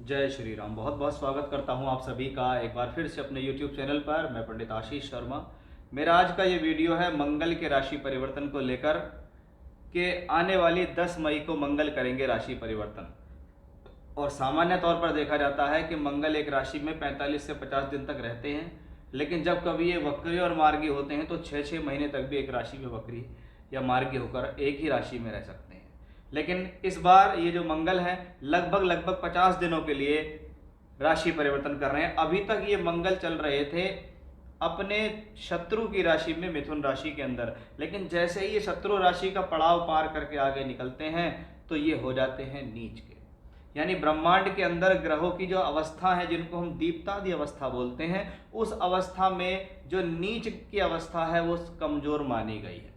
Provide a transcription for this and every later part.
जय श्री राम। बहुत बहुत स्वागत करता हूं आप सभी का एक बार फिर से अपने YouTube चैनल पर। मैं पंडित आशीष शर्मा। मेरा आज का ये वीडियो है मंगल के राशि परिवर्तन को लेकर कि आने वाली 10 मई को मंगल करेंगे राशि परिवर्तन। और सामान्य तौर पर देखा जाता है कि मंगल एक राशि में 45 से 50 दिन तक रहते हैं, लेकिन जब कभी ये वक्री और मार्गी होते हैं तो 6-6 महीने तक भी एक राशि में वक्री या मार्गी होकर एक ही राशि में रह सकते हैं। लेकिन इस बार ये जो मंगल है लगभग 50 दिनों के लिए राशि परिवर्तन कर रहे हैं। अभी तक ये मंगल चल रहे थे अपने शत्रु की राशि में, मिथुन राशि के अंदर, लेकिन जैसे ही ये शत्रु राशि का पड़ाव पार करके आगे निकलते हैं तो ये हो जाते हैं नीच के। यानी ब्रह्मांड के अंदर ग्रहों की जो अवस्था है, जिनको हम दीप्तादि अवस्था बोलते हैं, उस अवस्था में जो नीच की अवस्था है वो कमजोर मानी गई है।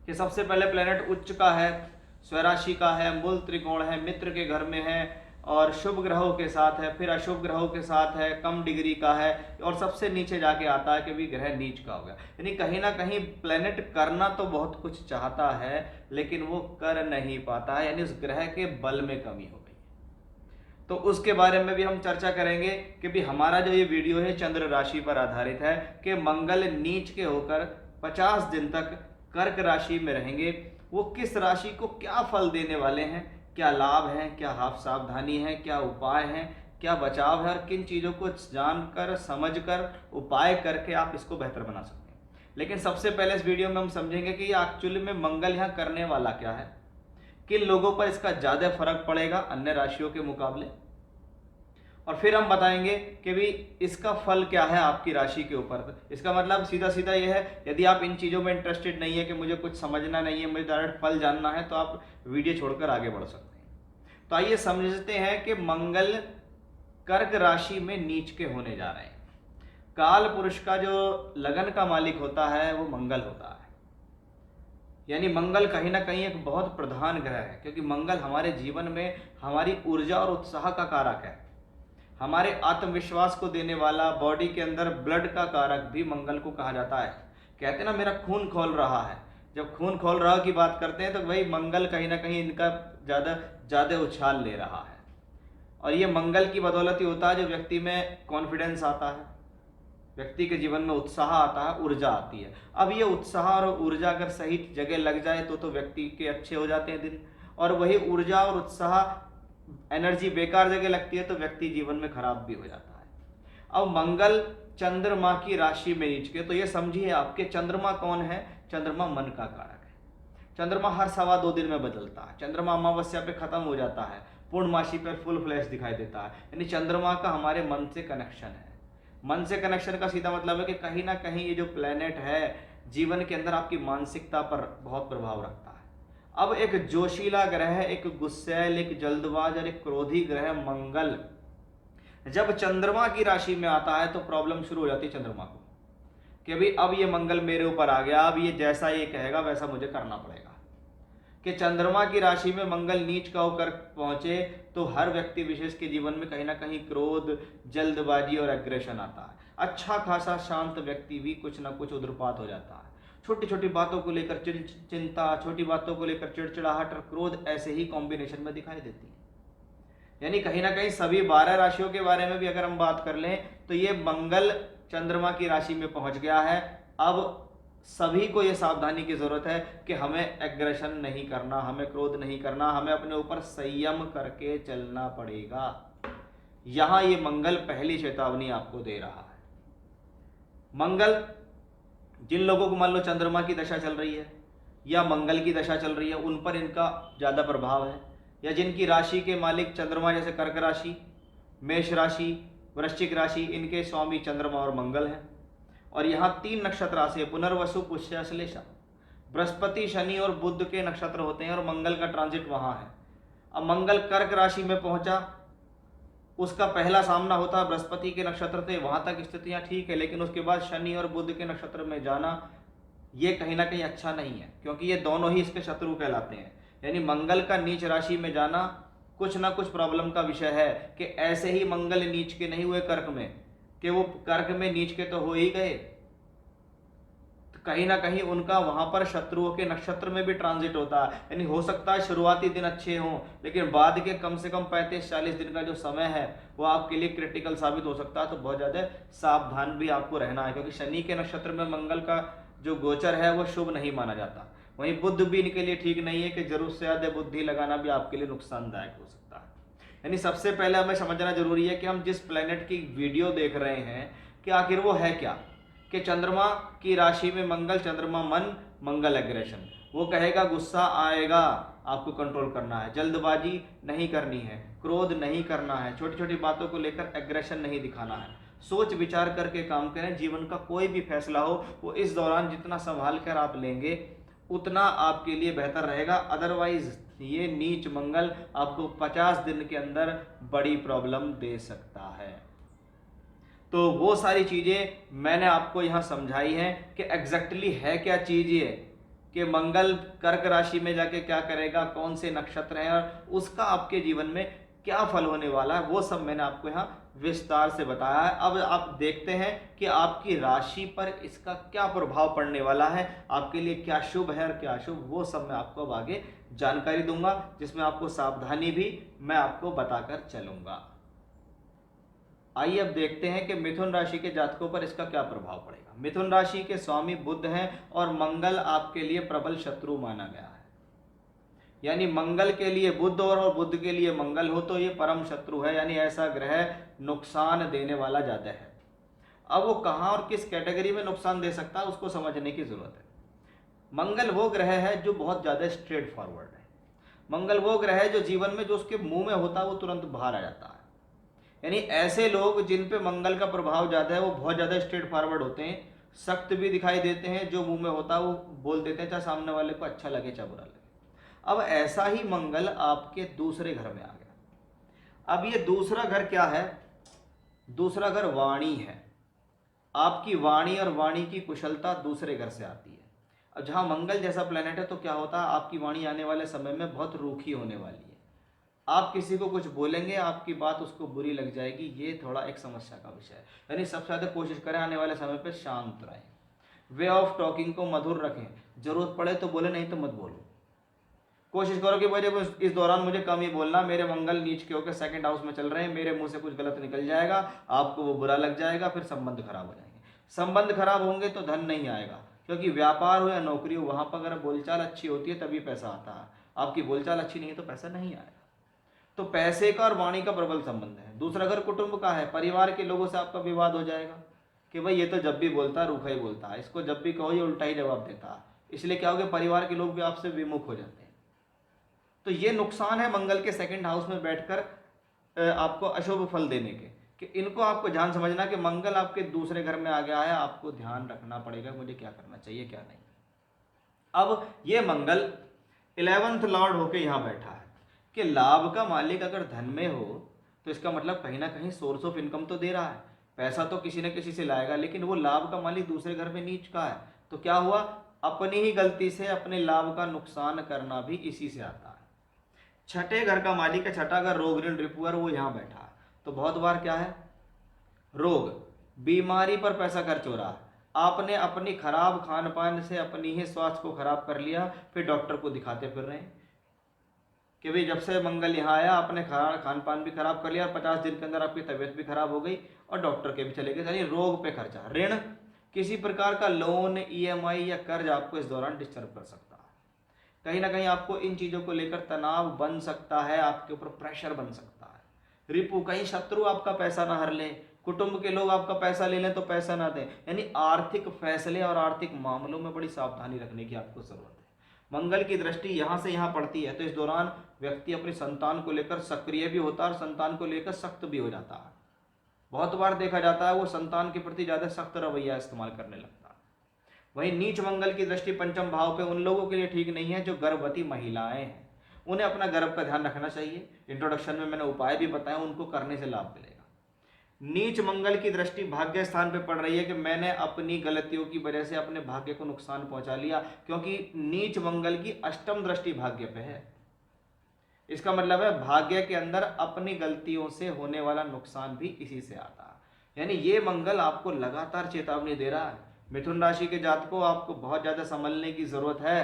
कि सबसे पहले प्लेनेट उच्च का है, स्वराशि का है, मूल त्रिकोण है, मित्र के घर में है और शुभ ग्रहों के साथ है, फिर अशुभ ग्रहों के साथ है, कम डिग्री का है और सबसे नीचे जाके आता है कि भी ग्रह नीच का हो गया। यानी कहीं ना कहीं प्लेनेट करना तो बहुत कुछ चाहता है लेकिन वो कर नहीं पाता है, यानी उस ग्रह के बल में कमी हो गई। तो उसके बारे में भी हम चर्चा करेंगे कि भी हमारा जो ये वीडियो है चंद्र राशि पर आधारित है कि मंगल नीच के होकर 50 दिन तक कर्क राशि में रहेंगे। वो किस राशि को क्या फल देने वाले हैं, क्या लाभ है, क्या हाफ सावधानी है, क्या उपाय है, क्या बचाव है और किन चीज़ों को जानकर समझकर उपाय करके आप इसको बेहतर बना सकते हैं। लेकिन सबसे पहले इस वीडियो में हम समझेंगे कि एक्चुअली में मंगल यहाँ करने वाला क्या है, किन लोगों पर इसका ज़्यादा फर्क पड़ेगा अन्य राशियों के मुकाबले, और फिर हम बताएंगे कि भी इसका फल क्या है आपकी राशि के ऊपर। इसका मतलब सीधा सीधा ये है, यदि आप इन चीज़ों में इंटरेस्टेड नहीं है कि मुझे कुछ समझना नहीं है, मुझे डायरेक्ट फल जानना है, तो आप वीडियो छोड़कर आगे बढ़ सकते हैं। तो आइए समझते हैं कि मंगल कर्क राशि में नीच के होने जा रहे हैं। काल पुरुष का जो लगन का मालिक होता है वो मंगल होता है। यानी मंगल कहीं ना कहीं एक बहुत प्रधान ग्रह है, क्योंकि मंगल हमारे जीवन में हमारी ऊर्जा और उत्साह का कारक है, हमारे आत्मविश्वास को देने वाला, बॉडी के अंदर ब्लड का कारक भी मंगल को कहा जाता है। कहते हैं ना मेरा खून खोल रहा है, जब खून खोल रहा की बात करते हैं तो भाई मंगल कहीं ना कहीं इनका ज़्यादा ज़्यादा उछाल ले रहा है। और ये मंगल की बदौलत ही होता है जो व्यक्ति में कॉन्फिडेंस आता है, व्यक्ति के जीवन में उत्साह आता है, ऊर्जा आती है। अब ये उत्साह और ऊर्जा अगर सही जगह लग जाए तो व्यक्ति के अच्छे हो जाते हैं दिन, और वही ऊर्जा और उत्साह एनर्जी बेकार जगह लगती है तो व्यक्ति जीवन में खराब भी हो जाता है। अब मंगल चंद्रमा की राशि में नीच के, तो ये समझिए आपके चंद्रमा कौन है, चंद्रमा मन का कारक है। चंद्रमा हर 2.25 दिन में बदलता है, चंद्रमा अमावस्या पे खत्म हो जाता है, पूर्णमासी पर फुल फ्लैश दिखाई देता है। यानी चंद्रमा का हमारे मन से कनेक्शन है। मन से कनेक्शन का सीधा मतलब है कि कहीं ना कहीं ये जो प्लेनेट है जीवन के अंदर आपकी मानसिकता पर बहुत प्रभाव रखता है। अब एक जोशीला ग्रह, एक गुस्सैल, एक जल्दबाज और एक क्रोधी ग्रह मंगल जब चंद्रमा की राशि में आता है तो प्रॉब्लम शुरू हो जाती है चंद्रमा को कि भाई अब ये मंगल मेरे ऊपर आ गया, अब ये जैसा ये कहेगा वैसा मुझे करना पड़ेगा। कि चंद्रमा की राशि में मंगल नीच का होकर पहुंचे तो हर व्यक्ति विशेष के जीवन में कहीं ना कहीं क्रोध, जल्दबाजी और एग्रेशन आता है। अच्छा खासा शांत व्यक्ति भी कुछ ना कुछ उद्रपात हो जाता है। छोटी छोटी बातों को लेकर चिंता, छोटी बातों को लेकर चिड़चिड़ाहट और क्रोध ऐसे ही कॉम्बिनेशन में दिखाई देती है। यानी कहीं ना कहीं सभी 12 राशियों के बारे में भी अगर हम बात कर लें तो ये मंगल चंद्रमा की राशि में पहुंच गया है। अब सभी को ये सावधानी की जरूरत है कि हमें एग्रेशन नहीं करना, हमें क्रोध नहीं करना, हमें अपने ऊपर संयम करके चलना पड़ेगा। यहां ये मंगल पहली चेतावनी आपको दे रहा है। मंगल जिन लोगों को मान लो चंद्रमा की दशा चल रही है या मंगल की दशा चल रही है उन पर इनका ज़्यादा प्रभाव है, या जिनकी राशि के मालिक चंद्रमा, जैसे कर्क राशि, मेष राशि, वृश्चिक राशि, इनके स्वामी चंद्रमा और मंगल हैं। और यहाँ 3 नक्षत्र राशि है, पुनर्वसु, पुष्य, अश्लेषा। बृहस्पति, शनि और बुध के नक्षत्र होते हैं और मंगल का ट्रांजिट वहाँ है। अब मंगल कर्क राशि में पहुंचा, उसका पहला सामना होता है बृहस्पति के नक्षत्र से, वहां तक स्थितियां ठीक है, लेकिन उसके बाद शनि और बुध के नक्षत्र में जाना ये कहीं ना कहीं अच्छा नहीं है, क्योंकि ये दोनों ही इसके शत्रु कहलाते हैं। यानी मंगल का नीच राशि में जाना कुछ ना कुछ प्रॉब्लम का विषय है। कि ऐसे ही मंगल नीच के नहीं हुए कर्क में, कि वो कर्क में नीच के तो हो ही गए, कहीं ना कहीं उनका वहां पर शत्रुओं के नक्षत्र में भी ट्रांजिट होता है, यानी हो सकता है शुरुआती दिन अच्छे हों, लेकिन बाद के कम से कम 35-40 दिन का जो समय है वो आपके लिए क्रिटिकल साबित हो सकता है। तो बहुत ज़्यादा सावधान भी आपको रहना है, क्योंकि शनि के नक्षत्र में मंगल का जो गोचर है वो शुभ नहीं माना जाता। वहीं बुध भी इनके लिए ठीक नहीं है, कि जरूरत से ज़्यादा बुद्धि लगाना भी आपके लिए नुकसानदायक हो सकता है। यानी सबसे पहले हमें समझना जरूरी है कि हम जिस प्लेनेट की वीडियो देख रहे हैं कि आखिर वो है क्या, कि चंद्रमा की राशि में मंगल, चंद्रमा मन, मंगल एग्रेशन। वो कहेगा गुस्सा आएगा, आपको कंट्रोल करना है, जल्दबाजी नहीं करनी है, क्रोध नहीं करना है, छोटी छोटी बातों को लेकर एग्रेशन नहीं दिखाना है, सोच विचार करके काम करें। जीवन का कोई भी फैसला हो वो इस दौरान जितना संभाल कर आप लेंगे उतना आपके लिए बेहतर रहेगा। अदरवाइज ये नीच मंगल आपको 50 दिन के अंदर बड़ी प्रॉब्लम दे सकता है। तो वो सारी चीज़ें मैंने आपको यहाँ समझाई हैं कि एग्जैक्टली है क्या चीज़ ये, कि मंगल कर्क राशि में जाके क्या करेगा, कौन से नक्षत्र हैं और उसका आपके जीवन में क्या फल होने वाला है, वो सब मैंने आपको यहाँ विस्तार से बताया है। अब आप देखते हैं कि आपकी राशि पर इसका क्या प्रभाव पड़ने वाला है, आपके लिए क्या शुभ है और क्या अशुभ, वो सब मैं आपको अब आगे जानकारी दूंगा, जिसमें आपको सावधानी भी मैं आपको बताकर चलूंगा। आइए अब देखते हैं कि मिथुन राशि के जातकों पर इसका क्या प्रभाव पड़ेगा। मिथुन राशि के स्वामी बुध हैं और मंगल आपके लिए प्रबल शत्रु माना गया है। यानी मंगल के लिए बुध और बुध के लिए मंगल हो तो ये परम शत्रु है, यानी ऐसा ग्रह नुकसान देने वाला ज्यादा है। अब वो कहाँ और किस कैटेगरी में नुकसान दे सकता है उसको समझने की जरूरत है। मंगल वो ग्रह है जो बहुत ज्यादा स्ट्रेट फॉरवर्ड है। मंगल वो ग्रह है जो जीवन में जो उसके मुंह में होता है वो तुरंत बाहर आ जाता है। यानी ऐसे लोग जिन पे मंगल का प्रभाव ज्यादा है वो बहुत ज्यादा स्ट्रेट फॉरवर्ड होते हैं, सख्त भी दिखाई देते हैं, जो मुंह में होता है वो बोल देते हैं, चाहे सामने वाले को अच्छा लगे चाहे बुरा लगे। अब ऐसा ही मंगल आपके दूसरे घर में आ गया। अब ये दूसरा घर क्या है? दूसरा घर वाणी है। आपकी वाणी और वाणी की कुशलता दूसरे घर से आती है। अब जहां मंगल जैसा प्लेनेट है तो क्या होता है, आपकी वाणी आने वाले समय में बहुत रूखी होने वाली है। आप किसी को कुछ बोलेंगे, आपकी बात उसको बुरी लग जाएगी, ये थोड़ा एक समस्या का विषय है। यानी सबसे ज़्यादा कोशिश करें आने वाले समय पे शांत रहें, वे ऑफ टॉकिंग को मधुर रखें, जरूरत पड़े तो बोले, नहीं तो मत बोलो। कोशिश करो कि भाई इस दौरान मुझे कम ही बोलना, मेरे मंगल नीच के होकर सेकंड हाउस में चल रहे हैं, मेरे मुंह से कुछ गलत निकल जाएगा, आपको वो बुरा लग जाएगा, फिर संबंध खराब हो जाएंगे। संबंध खराब होंगे तो धन नहीं आएगा, क्योंकि व्यापार हो या नौकरी हो वहां पर अगर बोलचाल अच्छी होती है तभी पैसा आता है। आपकी बोलचाल अच्छी नहीं है तो पैसा नहीं आएगा। तो पैसे का और वाणी का प्रबल संबंध है। दूसरा घर कुटुंब का है, परिवार के लोगों से आपका विवाद हो जाएगा कि भाई ये तो जब भी बोलता है रूखा ही बोलता है, इसको जब भी कहो ये उल्टा ही जवाब देता है, इसलिए क्या होगा, परिवार के लोग भी आपसे विमुख हो जाते हैं। तो ये नुकसान है मंगल के सेकंड हाउस में बैठकर आपको अशुभ फल देने के, कि इनको आपको ध्यान समझना कि मंगल आपके दूसरे घर में आ गया है, आपको ध्यान रखना पड़ेगा मुझे क्या करना चाहिए क्या नहीं। अब ये मंगल 11th लॉर्ड होके यहाँ बैठा है कि लाभ का मालिक अगर धन में हो तो इसका मतलब कहीं ना कहीं सोर्स ऑफ इनकम तो दे रहा है, पैसा तो किसी न किसी से लाएगा, लेकिन वो लाभ का मालिक दूसरे घर में नीच का है। तो क्या हुआ, अपनी ही गलती से अपने लाभ का नुकसान करना भी इसी से आता है। छठे घर का मालिक है, छठा घर रोग ऋण रिपुअर, वो यहाँ बैठा है। तो बहुत बार क्या है, रोग बीमारी पर पैसा खर्च हो रहा है। आपने अपनी खराब खान पान से अपनी ही स्वास्थ्य को खराब कर लिया, फिर डॉक्टर को दिखाते फिर रहे हैं कि भाई जब से मंगल यहाँ आया आपने खान पान भी खराब कर लिया और 50 दिन के अंदर आपकी तबीयत भी खराब हो गई और डॉक्टर के भी चले गए। यानी रोग पे खर्चा, ऋण, किसी प्रकार का लोन, ईएमआई या कर्ज आपको इस दौरान डिस्टर्ब कर सकता है। कहीं ना कहीं आपको इन चीज़ों को लेकर तनाव बन सकता है, आपके ऊपर प्रेशर बन सकता है। रिपु, कहीं शत्रु आपका पैसा ना हर ले, कुटुंब के लोग आपका पैसा ले लें तो पैसा ना दें। यानी आर्थिक फैसले और आर्थिक मामलों में बड़ी सावधानी रखने की आपको जरूरत है। मंगल की दृष्टि यहाँ से यहाँ पड़ती है तो इस दौरान व्यक्ति अपनी संतान को लेकर सक्रिय भी होता है और संतान को लेकर सख्त भी हो जाता है। बहुत बार देखा जाता है वो संतान के प्रति ज़्यादा सख्त रवैया इस्तेमाल करने लगता है। वहीं नीच मंगल की दृष्टि पंचम भाव पे उन लोगों के लिए ठीक नहीं है जो गर्भवती महिलाएं हैं, उन्हें अपना गर्भ का ध्यान रखना चाहिए। इंट्रोडक्शन में मैंने उपाय भी बताया, उनको करने से लाभ मिलेगा। नीच मंगल की दृष्टि भाग्य स्थान पे पड़ रही है कि मैंने अपनी गलतियों की वजह से अपने भाग्य को नुकसान पहुंचा लिया, क्योंकि नीच मंगल की अष्टम दृष्टि भाग्य पे है। इसका मतलब है भाग्य के अंदर अपनी गलतियों से होने वाला नुकसान भी इसी से आता है। यानी ये मंगल आपको लगातार चेतावनी दे रहा है मिथुन राशि के जातकों, आपको बहुत ज़्यादा संभलने की ज़रूरत है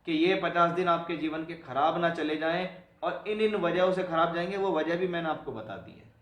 कि ये 50 दिन आपके जीवन के खराब ना चले जाएं। और इन इन वजहों से खराब जाएंगे, वो वजह भी मैंने आपको बता दी है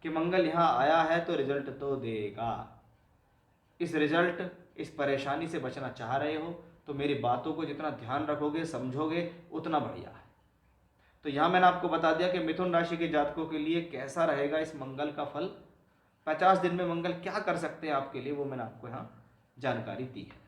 कि मंगल यहाँ आया है तो रिजल्ट तो देगा। इस रिजल्ट, इस परेशानी से बचना चाह रहे हो तो मेरी बातों को जितना ध्यान रखोगे, समझोगे, उतना बढ़िया है। तो यहाँ मैंने आपको बता दिया कि मिथुन राशि के जातकों के लिए कैसा रहेगा इस मंगल का फल। 50 दिन में मंगल क्या कर सकते हैं आपके लिए, वो मैंने आपको यहाँ जानकारी दी है।